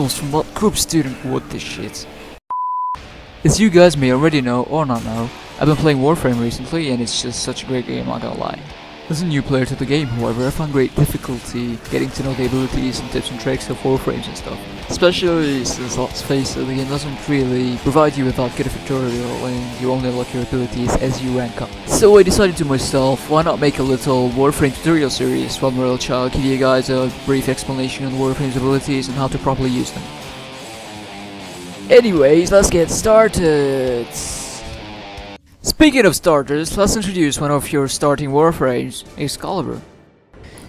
from what group student wrote this shit? As you guys may already know or not know, I've been playing Warframe recently and it's just such a great game, I'm not gonna lie. As a new player to the game, however, I found great difficulty getting to know the abilities and tips and tricks of Warframes and stuff. Especially since, let's face it, the game doesn't really provide you with that good tutorial and you only unlock your abilities as you rank up. So I decided to myself, why not make a little Warframe tutorial series from where I'll give you guys a brief explanation on Warframe's abilities and how to properly use them. Anyways, let's get started! Speaking of starters, let's introduce one of your starting Warframes, Excalibur.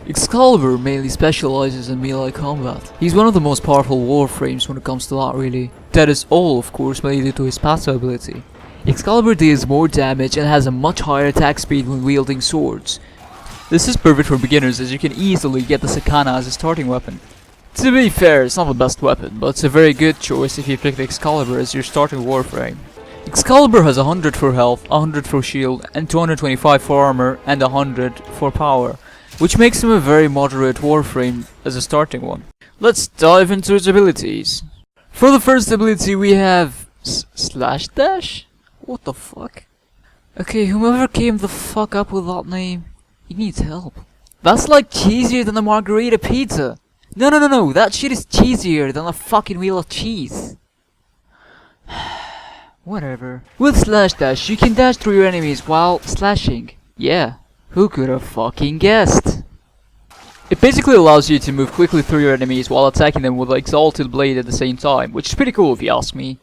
Excalibur mainly specializes in melee combat. He's one of the most powerful Warframes when it comes to that, really. That is all, of course, mainly due to his passive ability. Excalibur deals more damage and has a much higher attack speed when wielding swords. This is perfect for beginners as you can easily get the Sakana as a starting weapon. To be fair, it's not the best weapon, but it's a very good choice if you pick the Excalibur as your starting Warframe. Excalibur has 100 for health, 100 for shield, and 225 for armor, and 100 for power, which makes him a very moderate Warframe as a starting one. Let's dive into his abilities. For the first ability we have Slash Dash? What the fuck? Okay, whoever came the fuck up with that name, he needs help. That's like cheesier than a margarita pizza. No, that shit is cheesier than a fucking wheel of cheese. Whatever. With Slash Dash, you can dash through your enemies while slashing. Yeah, who could have fucking guessed? It basically allows you to move quickly through your enemies while attacking them with an Exalted Blade at the same time, which is pretty cool if you ask me.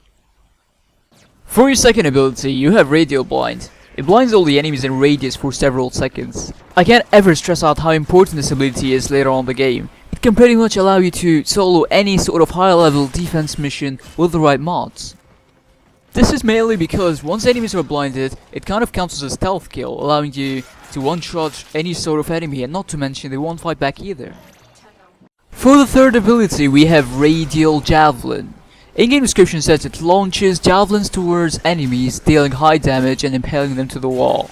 For your second ability, you have Radial Blind. It blinds all the enemies in radius for several seconds. I can't ever stress out how important this ability is later on in the game. It can pretty much allow you to solo any sort of high level defense mission with the right mods. This is mainly because once enemies are blinded, it kind of counts as a stealth kill, allowing you to one-shot any sort of enemy, and not to mention they won't fight back either. For the third ability we have Radial Javelin. In-game description says it launches javelins towards enemies, dealing high damage and impaling them to the wall.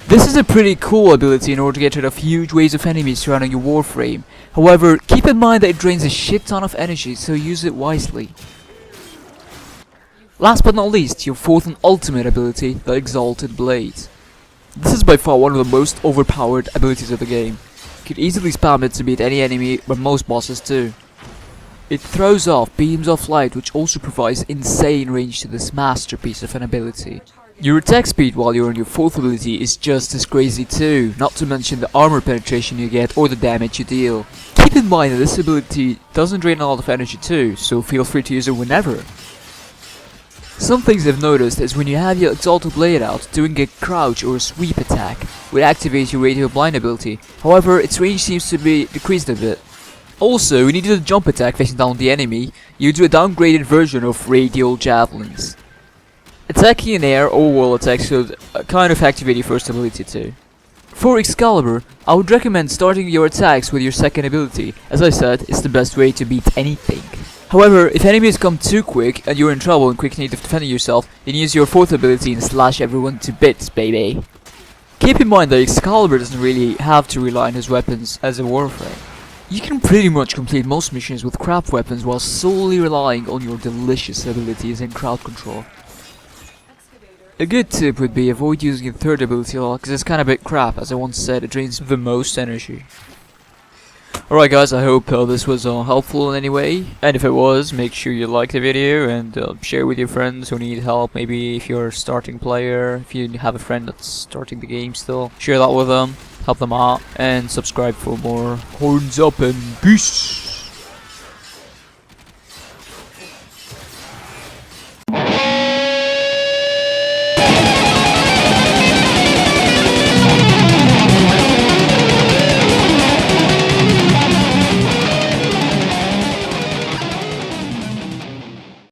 This is a pretty cool ability in order to get rid of huge waves of enemies surrounding your Warframe. However, keep in mind that it drains a shit ton of energy, so use it wisely. Last but not least, your fourth and ultimate ability, the Exalted Blade. This is by far one of the most overpowered abilities of the game. You could easily spam it to beat any enemy, but most bosses too. It throws off beams of light, which also provides insane range to this masterpiece of an ability. Your attack speed while you're on your fourth ability is just as crazy too, not to mention the armor penetration you get or the damage you deal. Keep in mind that this ability doesn't drain a lot of energy too, so feel free to use it whenever. Some things I've noticed is when you have your Exalted Blade out, doing a crouch or a sweep attack would activate your Radial Blind ability, however its range seems to be decreased a bit. Also, when you do the jump attack facing down the enemy, you do a downgraded version of Radial Javelins. Attacking in air or wall attacks should kind of activate your first ability too. For Excalibur, I would recommend starting your attacks with your second ability. As I said, it's the best way to beat anything. However, if enemies come too quick and you're in trouble and quick need of defending yourself, then use your fourth ability and slash everyone to bits, baby. Keep in mind that Excalibur doesn't really have to rely on his weapons as a Warframe. You can pretty much complete most missions with crap weapons while solely relying on your delicious abilities and crowd control. A good tip would be avoid using your third ability a lot, because it's kinda a bit crap, as I once said, it drains the most energy. Alright guys, I hope this was helpful in any way, and if it was, make sure you like the video and share with your friends who need help. Maybe if you're a starting player, if you have a friend that's starting the game still, share that with them, help them out, and subscribe for more. Horns up and peace!